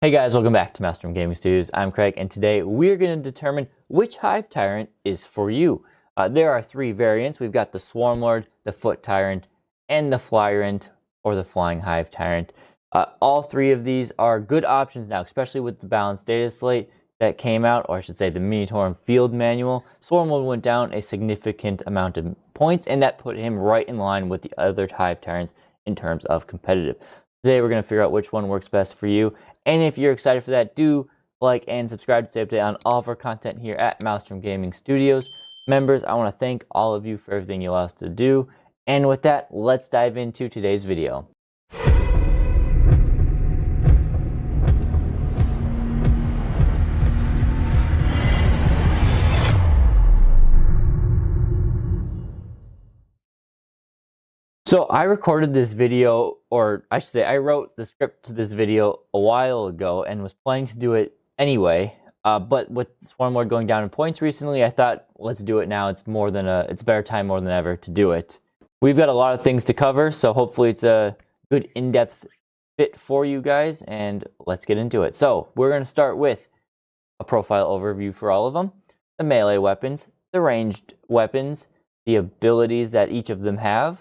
Hey guys, welcome back to Maelstrom Gaming Studios. I'm Craig, and today we're going to determine which Hive Tyrant is for you. There are three variants. We've got the Swarmlord, the Foot Tyrant, and the Flyrant, or the Flying Hive Tyrant. All three of these are good options now, especially with the balanced data slate that came out, or I should say the Minitorum Field Manual. Swarmlord went down a significant amount of points, and that put him right in line with the other Hive Tyrants in terms of competitive. Today we're going to figure out which one works best for you. And if you're excited for that, do like and subscribe to stay updated on all of our content here at Maelstrom Gaming Studios. Members, I want to thank all of you for everything you allow us to do. And with that, let's dive into today's video. So I recorded this video, or I should say I wrote the script to this video a while ago and was planning to do it anyway. But with Swarmlord going down in points recently, I thought, let's do it now. It's a better time more than ever to do it. We've got a lot of things to cover, so hopefully it's a good in-depth fit for you guys, and let's get into it. So we're going to start with a profile overview for all of them, the melee weapons, the ranged weapons, the abilities that each of them have,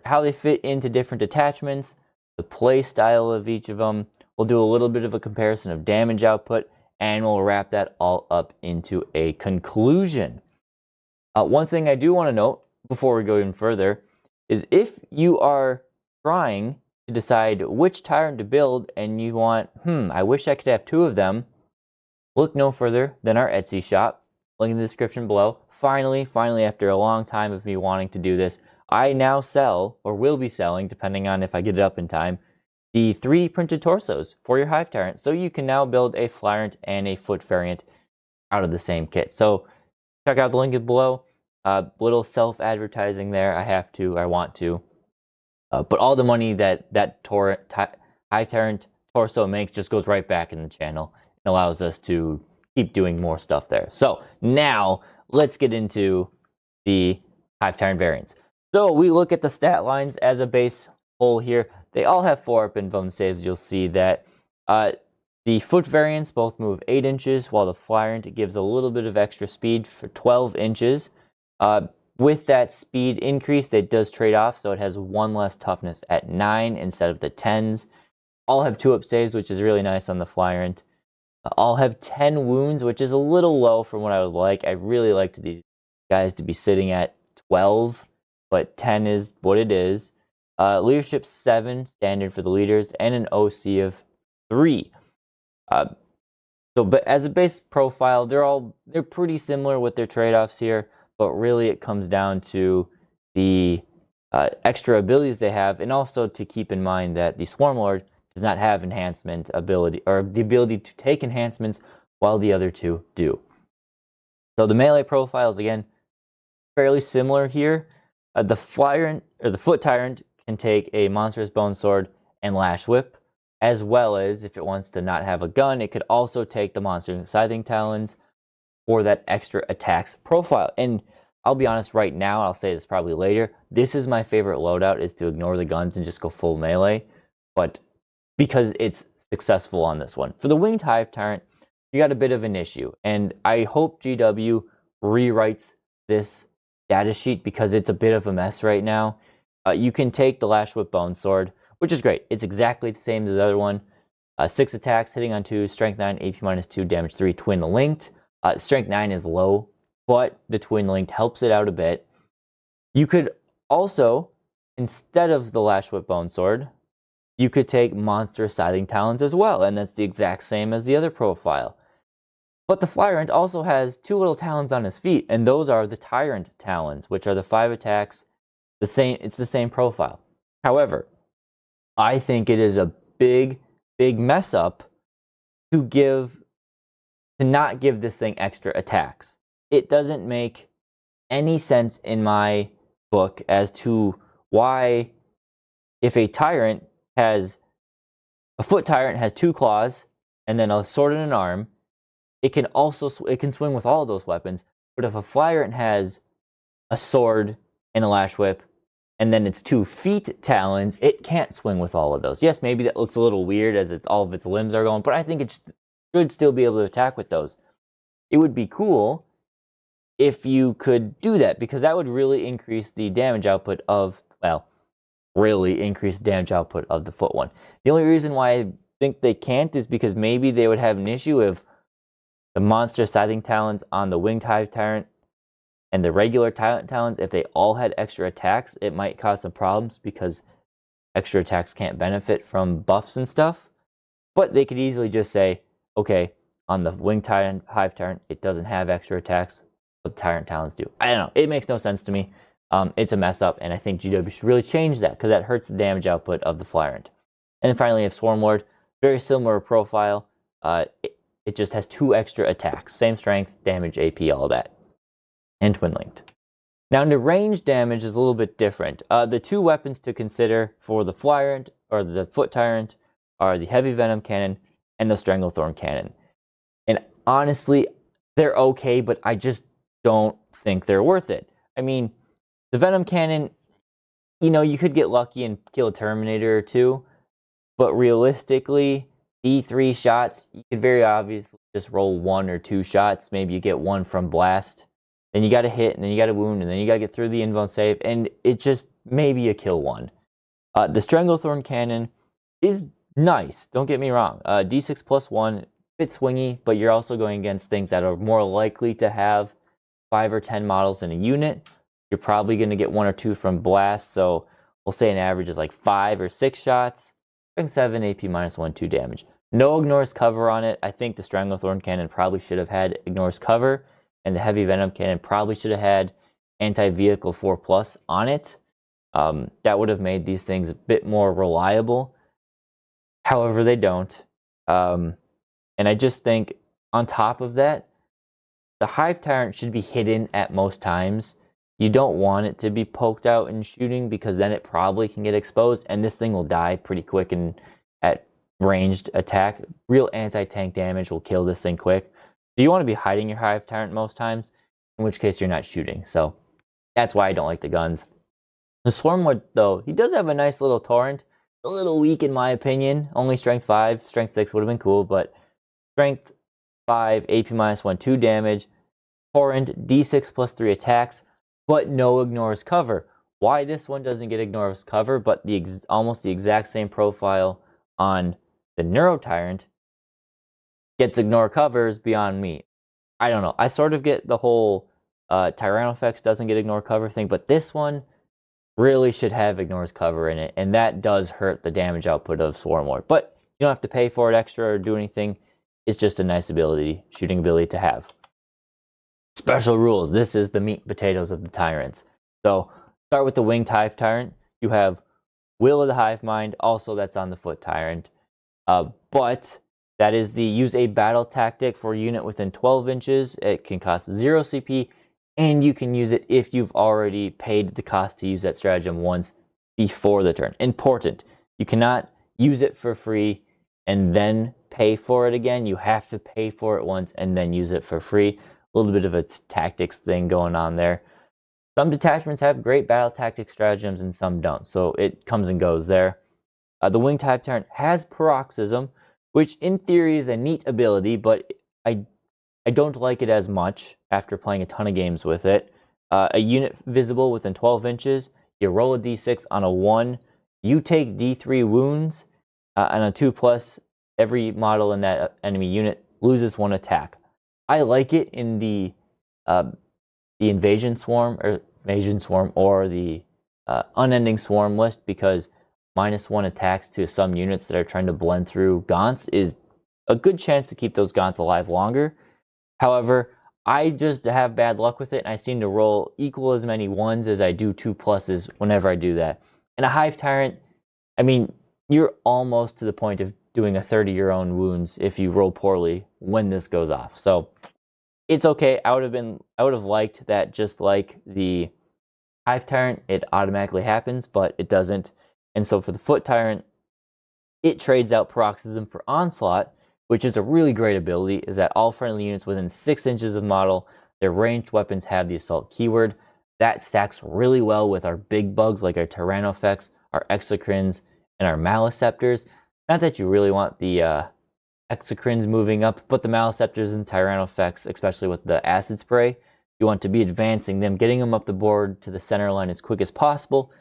how they fit into different attachments, the play style of each of them. We'll do a little bit of a comparison of damage output, and we'll wrap that all up into a conclusion. One thing I do want to note before we go even further is if you are trying to decide which Tyrant to build and you want, I wish I could have two of them, look no further than our Etsy shop. Link in the description below. Finally, after a long time of me wanting to do this, I now sell, or will be selling, depending on if I get it up in time, the 3D printed torsos for your Hive Tyrant. So you can now build a Flyrant and a Foot variant out of the same kit. So check out the link below. Little self-advertising there. I want to. But all the money that Hive Tyrant torso makes just goes right back in the channel and allows us to keep doing more stuff there. So now let's get into the Hive Tyrant variants. So we look at the stat lines as a base whole here. They all have 4-up and bone saves. You'll see that the Foot variants both move 8 inches, while the Flyrant gives a little bit of extra speed for 12 inches. With that speed increase, that does trade off, so it has 1 less toughness at 9 instead of the 10s. All have 2-up saves, which is really nice on the Flyrant. All have 10 wounds, which is a little low from what I would like. I really liked these guys to be sitting at 12. But 10 is what it is. Leadership 7, standard for the leaders, and an OC of 3. But as a base profile, they're pretty similar with their trade-offs here, but really it comes down to the extra abilities they have, and also to keep in mind that the Swarmlord does not have enhancement ability, or the ability to take enhancements, while the other two do. So the melee profiles, again, fairly similar here. The Flyrant, or the Foot Tyrant, can take a Monstrous Bone Sword and Lash Whip, as well as, if it wants to not have a gun, it could also take the Monster Scything Talons for that extra attacks profile. And I'll be honest, right now, I'll say this probably later, this is my favorite loadout, is to ignore the guns and just go full melee, but because it's successful on this one. For the Winged Hive Tyrant, you got a bit of an issue, and I hope GW rewrites this data sheet because it's a bit of a mess right now. You can take the Lash Whip Bone Sword, which is great. It's exactly the same as the other one. 6 attacks, hitting on 2, strength 9, AP -2, damage 3, twin linked. Strength 9 is low, but the twin linked helps it out a bit. You could also, instead of the Lash Whip Bone Sword, you could take Monstrous Scything Talons as well, and that's the exact same as the other profile. But the Flyrant also has 2 little talons on his feet, and those are the Tyrant Talons, which are the 5 attacks. It's the same profile. However, I think it is a big mess up to not give this thing extra attacks. It doesn't make any sense in my book as to why, if a Foot Tyrant has 2 claws and then a sword and an arm, it can swing with all of those weapons. But if a Flyrant has a sword and a Lash Whip and then its 2 feet talons, it can't swing with all of those. Yes, maybe that looks a little weird as all of its limbs are going, but I think it should still be able to attack with those. It would be cool if you could do that, because that would really increase the damage output of, well, really increase the damage output of the foot one. The only reason why I think they can't is because maybe they would have an issue if the monster scything talons on the winged Hive Tyrant and the regular Tyrant talons, if they all had extra attacks, it might cause some problems because extra attacks can't benefit from buffs and stuff. But they could easily just say, okay, on the winged Hive Tyrant, it doesn't have extra attacks, but the Tyrant talons do. I don't know. It makes no sense to me. It's a mess up, and I think GW should really change that because that hurts the damage output of the Flyrant. And then finally, you have Swarmlord. Very similar profile. It just has 2 extra attacks. Same strength, damage, AP, all that. And twin linked. Now, into range damage is a little bit different. The 2 weapons to consider for the Flyrant, or the Foot Tyrant, are the Heavy Venom Cannon and the Stranglethorn Cannon. And honestly, they're okay, but I just don't think they're worth it. I mean, the Venom Cannon, you know, you could get lucky and kill a Terminator or 2, but realistically, D3 shots, you could very obviously just roll 1 or 2 shots. Maybe you get 1 from blast, then you got to hit, and then you got to wound, and then you got to get through the invuln save, and it just maybe a kill 1. The Stranglethorn Cannon is nice, don't get me wrong. D6 plus 1, bit swingy, but you're also going against things that are more likely to have 5 or 10 models in a unit. You're probably going to get 1 or 2 from blast, so we'll say an average is like 5 or 6 shots. 7 AP minus 1, 2 damage. No ignores cover on it. I think the Stranglethorn Cannon probably should have had ignores cover, and the Heavy Venom Cannon probably should have had anti-vehicle 4+ on it. That would have made these things a bit more reliable. However, they don't. And I just think, on top of that, the Hive Tyrant should be hidden at most times. You don't want it to be poked out and shooting because then it probably can get exposed, and this thing will die pretty quick and at ranged attack. Real anti-tank damage will kill this thing quick. So you want to be hiding your Hive Tyrant most times, in which case you're not shooting. So that's why I don't like the guns. The Swarmlord, though, he does have a nice little torrent. A little weak in my opinion. Only strength 5. Strength 6 would have been cool, but strength 5, AP minus 1, 2 damage. Torrent, D6 plus 3 attacks, but no ignores cover. Why this one doesn't get ignores cover, but almost the exact same profile on the Neuro Tyrant gets ignore covers beyond me. I don't know. I sort of get the whole Tyrannofex doesn't get ignore cover thing, but this one really should have ignores cover in it, and that does hurt the damage output of Swarmlord. But you don't have to pay for it extra or do anything. It's just a nice ability, shooting ability to have. Special rules. This is the meat and potatoes of the Tyrants. So, start with the Winged Hive Tyrant. You have Will of the Hive Mind. Also, that's on the Foot Tyrant. But that is the use a battle tactic for a unit within 12 inches. It can cost 0 CP, and you can use it if you've already paid the cost to use that stratagem once before the turn. Important. You cannot use it for free and then pay for it again. You have to pay for it once and then use it for free. A little bit of a tactics thing going on there. Some detachments have great battle tactic stratagems and some don't, so it comes and goes there. The Winged Hive Tyrant has Paroxysm, which in theory is a neat ability, but I don't like it as much after playing a ton of games with it. A unit visible within 12 inches, you roll a d6 on a 1, you take d3 wounds, and a 2+, every model in that enemy unit loses 1 attack. I like it in the Invasion Swarm or the Unending Swarm list because -1 attacks to some units that are trying to blend through Gaunts is a good chance to keep those Gaunts alive longer. However, I just have bad luck with it, and I seem to roll equal as many 1s as I do 2+s whenever I do that. And a Hive Tyrant, I mean, you're almost to the point of doing a 30 your own wounds if you roll poorly when this goes off. So it's okay. I would have liked that just like the Hive Tyrant, it automatically happens, but it doesn't. And so for the Foot Tyrant, it trades out Paroxysm for Onslaught, which is a really great ability, is that all friendly units within 6 inches of model, their ranged weapons have the assault keyword. that stacks really well with our big bugs like our Tyrannofex, our Exocrines, and our Maliceptors. Not that you really want the Exocrines moving up, but the Maliceptors and Tyrannofex, especially with the Acid Spray, you want to be advancing them, getting them up the board to the center line as quick as possible.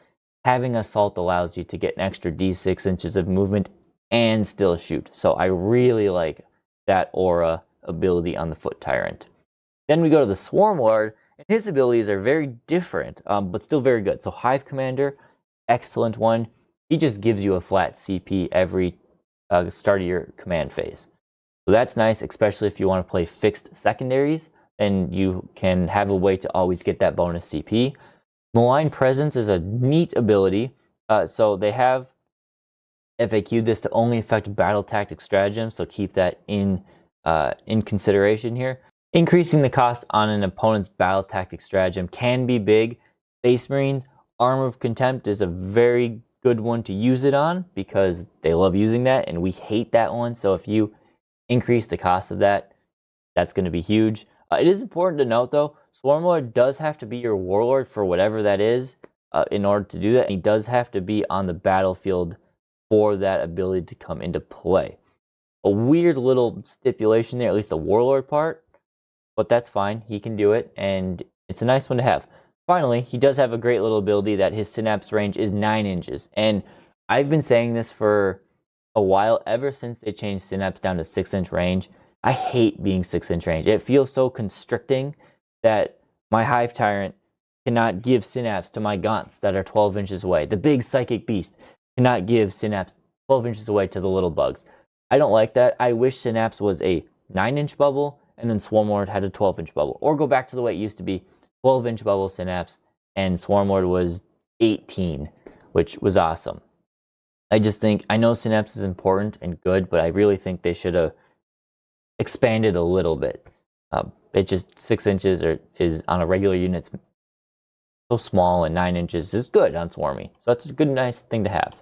Having Assault allows you to get an extra d6 inches of movement and still shoot. So I really like that aura ability on the Foot Tyrant. Then we go to the Swarm Lord, and his abilities are very different, but still very good. So Hive Commander, excellent one. He just gives you a flat CP every start of your command phase. So that's nice, especially if you want to play fixed secondaries, then you can have a way to always get that bonus CP. Malign Presence is a neat ability. So they have FAQ'd this to only affect battle tactic stratagems, so keep that in consideration here. Increasing the cost on an opponent's battle tactic stratagem can be big. Space Marines, Armor of Contempt is a very good one to use it on because they love using that and we hate that one. So if you increase the cost of that, that's going to be huge. It is important to note though, Swarmlord does have to be your Warlord for whatever that is in order to do that. And he does have to be on the battlefield for that ability to come into play. A weird little stipulation there, at least the Warlord part, but that's fine. He can do it, and it's a nice one to have. Finally, he does have a great little ability that his synapse range is 9 inches. And I've been saying this for a while, ever since they changed synapse down to 6-inch range. I hate being 6-inch range. It feels so constricting that my Hive Tyrant cannot give synapse to my Gaunts that are 12 inches away. The big Psychic Beast cannot give synapse 12 inches away to the little bugs. I don't like that. I wish synapse was a 9-inch bubble, and then Swarmlord had a 12-inch bubble. Or go back to the way it used to be, 12-inch bubble synapse, and Swarmlord was 18, which was awesome. I just think, I know synapse is important and good, but I really think they should have expanded a little bit. It just 6 inches is on a regular unit so small, and 9 inches is good on Swarmy. So that's a good, nice thing to have.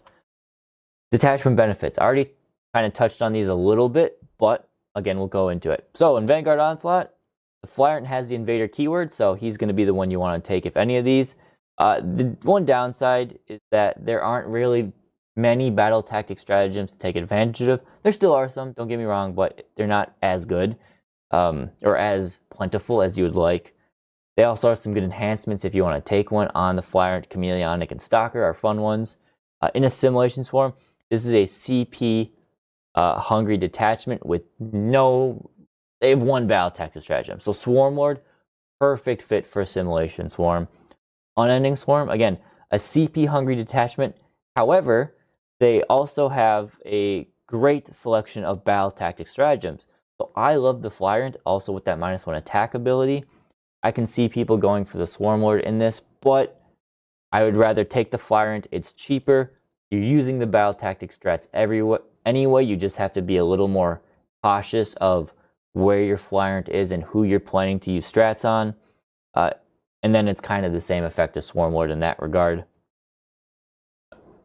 Detachment benefits. I already kind of touched on these a little bit, but again, we'll go into it. So in Vanguard Onslaught, the Flyant has the Invader keyword, so he's going to be the one you want to take if any of these. The one downside is that there aren't really many battle tactic stratagems to take advantage of. There still are some, don't get me wrong, but they're not as good or as plentiful as you would like. They also have some good enhancements if you want to take one on the Flyant, Chameleonic, and Stalker are fun ones. In Assimilation Swarm, this is a CP hungry detachment with no... They have one battle tactic stratagem. So Swarmlord, perfect fit for Assimilation Swarm. Unending Swarm, again, a CP hungry detachment. However, they also have a great selection of battle tactic stratagems. So I love the Flyant, also with that -1 attack ability. I can see people going for the Swarmlord in this, but I would rather take the Flyant. It's cheaper. You're using the battle tactic strats anyway. You just have to be a little more cautious of where your Flyant is and who you're planning to use strats on. And then it's kind of the same effect as Swarmlord in that regard.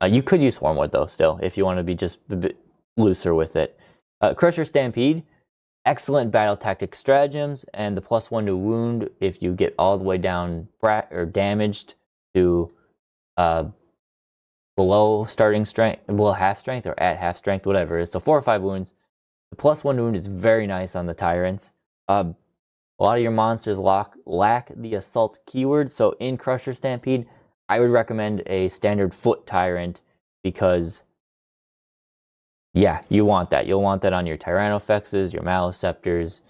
You could use Swarmlord though still, if you want to be just a bit looser with it. Crusher Stampede, excellent battle tactic stratagems, and the +1 to wound if you get all the way down or damaged to below starting strength, below half strength or at half strength, whatever it is. So 4 or 5 wounds. The +1 wound is very nice on the Tyrants. A lot of your monsters lack the Assault keyword, so in Crusher Stampede, I would recommend a standard Foot Tyrant because, yeah, you want that. You'll want that on your Tyrannofexes, your Maliceptors.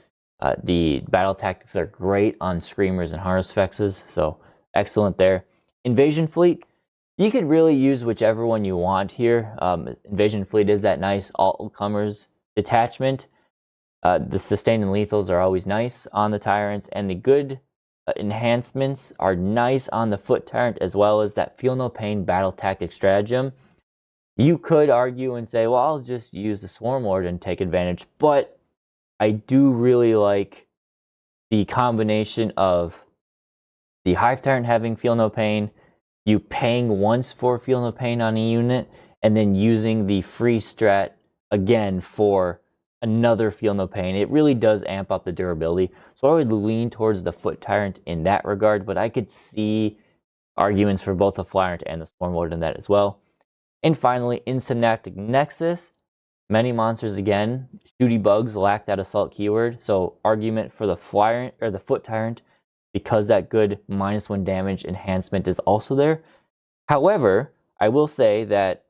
The battle tactics are great on Screamers and Harusfexes, so excellent there. Invasion Fleet, you could really use whichever one you want here. Invasion Fleet is that nice all-comers detachment. The Sustain and Lethals are always nice on the Tyrants, and the good enhancements are nice on the Foot Tyrant, as well as that Feel No Pain battle tactic stratagem. You could argue and say, well, I'll just use the Swarmlord and take advantage, but I do really like the combination of the Hive Tyrant having Feel No Pain, you paying once for Feel No Pain on a unit, and then using the free strat again for another Feel No Pain. It really does amp up the durability. So I would lean towards the Foot Tyrant in that regard, but I could see arguments for both the Flyrant and the Swarmlord in that as well. And finally, in Synaptic Nexus, many monsters, again, shooty bugs lack that assault keyword. So argument for the Flyrant or the Foot Tyrant, because that good -1 damage enhancement is also there. However, I will say that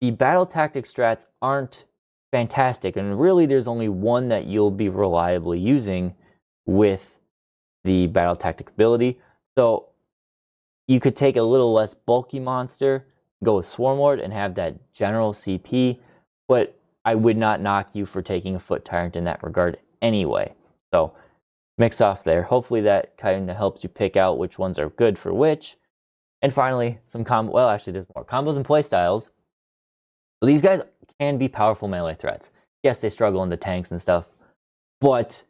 the battle tactic strats aren't fantastic, and really there's only one that you'll be reliably using with the battle tactic ability. So you could take a little less bulky monster, go with Swarmlord, and have that general CP, but I would not knock you for taking a Foot Tyrant in that regard anyway. So mix off there. Hopefully that kind of helps you pick out which ones are good for which. And finally, some well, actually there's more combos and playstyles. So these guys can be powerful melee threats. Yes, they struggle in the tanks and stuff, but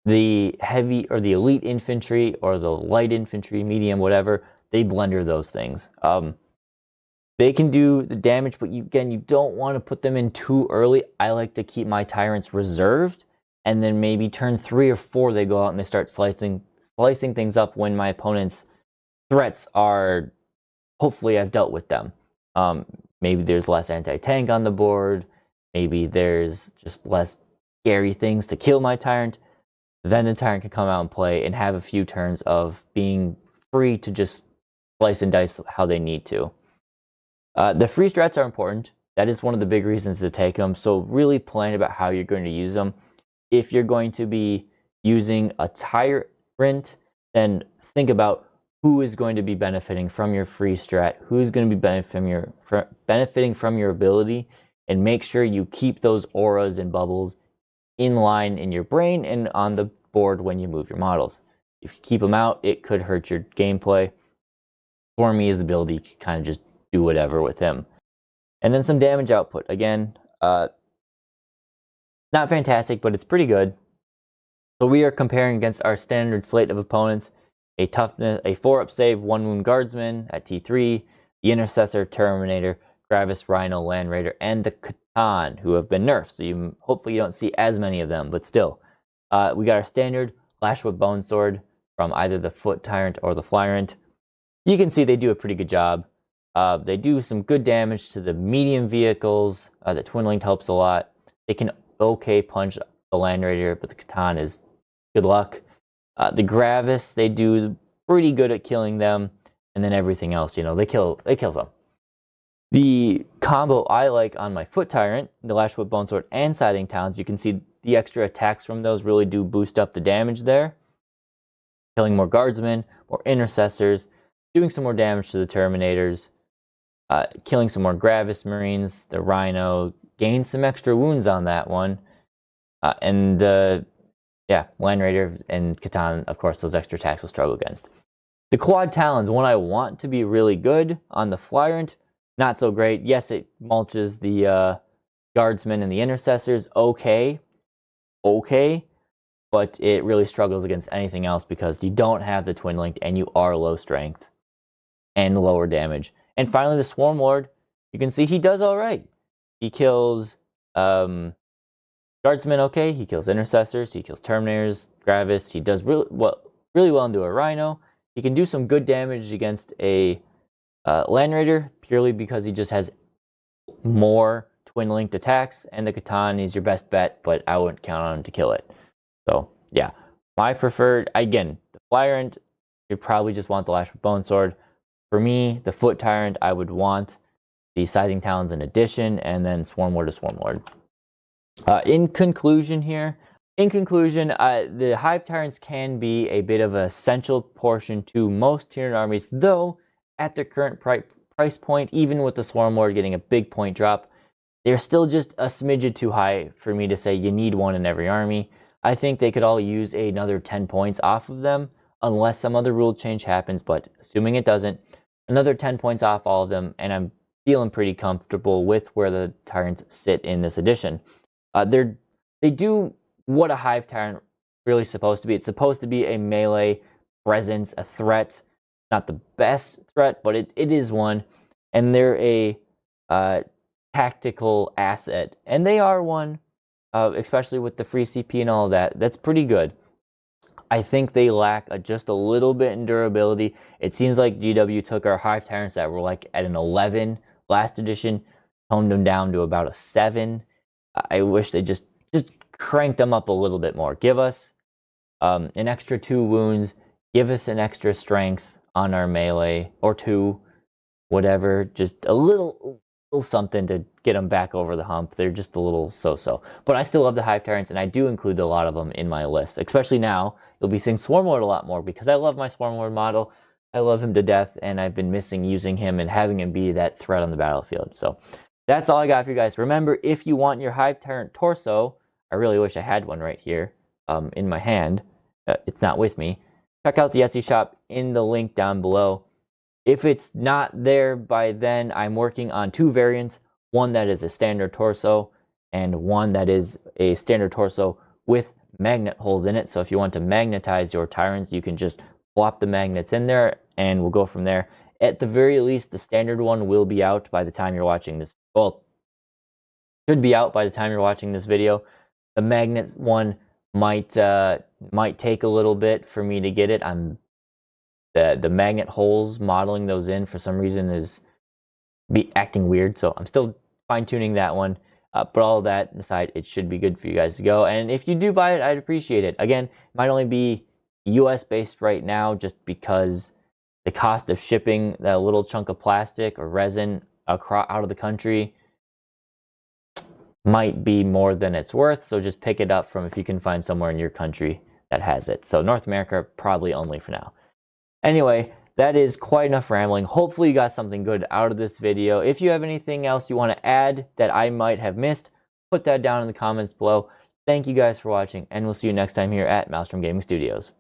the heavy or the elite infantry or the light infantry, medium, whatever, they blender those things. They can do the damage, but you don't want to put them in too early. I like to keep my Tyrants reserved, and then maybe turn 3 or 4 they go out and they start slicing things up when my opponent's threats are, hopefully I've dealt with them. Maybe there's less anti-tank on the board. Maybe there's just less scary things to kill my Tyrant. Then the Tyrant can come out and play and have a few turns of being free to just slice and dice how they need to. The free strats are important. That is one of the big reasons to take them. So really plan about how you're going to use them. If you're going to be using a Tyrant, then think about who is going to be benefiting from your free strat, who's going to be benefiting from your ability, and make sure you keep those auras and bubbles in line in your brain and on the board when you move your models. If you keep them out, it could hurt your gameplay. For me, his ability, you can kind of just do whatever with him. And then some damage output. Again, not fantastic, but it's pretty good. So we are comparing against our standard slate of opponents: a toughness, a 4-up save, 1 wound guardsman at T3, the Intercessor, Terminator, Gravis, Rhino, Land Raider, and the Catan, who have been nerfed. So hopefully you don't see as many of them, but still. We got our standard Lashwood Bone Sword from either the Foot Tyrant or the Flyrant. You can see they do a pretty good job. They do some good damage to the medium vehicles. The Twin Linked helps a lot. They can punch the Land Raider, but the Catan is good luck. The Gravis, they do pretty good at killing them, and then everything else, they kill some. The combo I like on my Foot Tyrant, the Lashwood Bone Sword and Scything Talons, you can see the extra attacks from those really do boost up the damage there. Killing more guardsmen, more intercessors, doing some more damage to the Terminators, killing some more Gravis Marines, the Rhino, gain some extra wounds on that one, and Land Raider and Catan, of course, those extra attacks will struggle against. The Quad Talons, one I want to be really good on the Flyrant, not so great. Yes, it mulches the Guardsmen and the Intercessors, okay, but it really struggles against anything else because you don't have the Twin Linked and you are low strength and lower damage. And finally, the Swarmlord, you can see he does all right. He kills Guardsmen, okay. He kills Intercessors. He kills Terminators, Gravis. He does really well into a Rhino. He can do some good damage against a Land Raider purely because he just has more Twin Linked attacks, and the Catan is your best bet, but I wouldn't count on him to kill it. So yeah, my preferred, again, the Flyrant, you probably just want the Lashwood Bone Sword. For me, the Foot Tyrant, I would want the Scything Talons in addition, and then Swarmlord to Swarmlord. In conclusion, the Hive Tyrants can be a bit of an essential portion to most Tyranid armies, though at their current price point, even with the Swarmlord getting a big point drop, they're still just a smidget too high for me to say you need one in every army. I think they could all use another 10 points off of them, unless some other rule change happens, but assuming it doesn't, another 10 points off all of them, and I'm feeling pretty comfortable with where the Tyrants sit in this edition. They do what a Hive Tyrant really is supposed to be. It's supposed to be a melee presence, a threat. Not the best threat, but it is one. And they're a tactical asset. And they are one, especially with the free CP and all of that. That's pretty good. I think they lack just a little bit in durability. It seems like GW took our Hive Tyrants that were like at an 11 last edition, toned them down to about a 7. I wish they just cranked them up a little bit more. Give us an extra 2 wounds. Give us an extra strength on our melee, or 2, whatever. Just a little something to get them back over the hump. They're just a little so-so. But I still love the Hive Tyrants, and I do include a lot of them in my list. Especially now, you'll be seeing Swarmlord a lot more, because I love my Swarmlord model. I love him to death, and I've been missing using him and having him be that threat on the battlefield. So that's all I got for you guys. Remember, if you want your Hive Tyrant torso, I really wish I had one right here in my hand. It's not with me. Check out the Etsy shop in the link down below. If it's not there by then, I'm working on 2 variants. One that is a standard torso, and one that is a standard torso with magnet holes in it. So if you want to magnetize your Tyrants, you can just plop the magnets in there, and we'll go from there. At the very least, the standard one will be out by the time you're watching this. Well, should be out by the time you're watching this video. The magnet one might take a little bit for me to get it. The magnet holes, modeling those in for some reason is acting weird, so I'm still fine-tuning that one. But all of that aside, it should be good for you guys to go. And if you do buy it, I'd appreciate it. Again, it might only be US based right now, just because the cost of shipping that little chunk of plastic or resin out of the country might be more than it's worth. So just pick it up from if you can find somewhere in your country that has it. So North America, probably only for now. Anyway, that is quite enough rambling. Hopefully you got something good out of this video. If you have anything else you want to add that I might have missed, put that down in the comments below. Thank you guys for watching, and we'll see you next time here at Maelstrom Gaming Studios.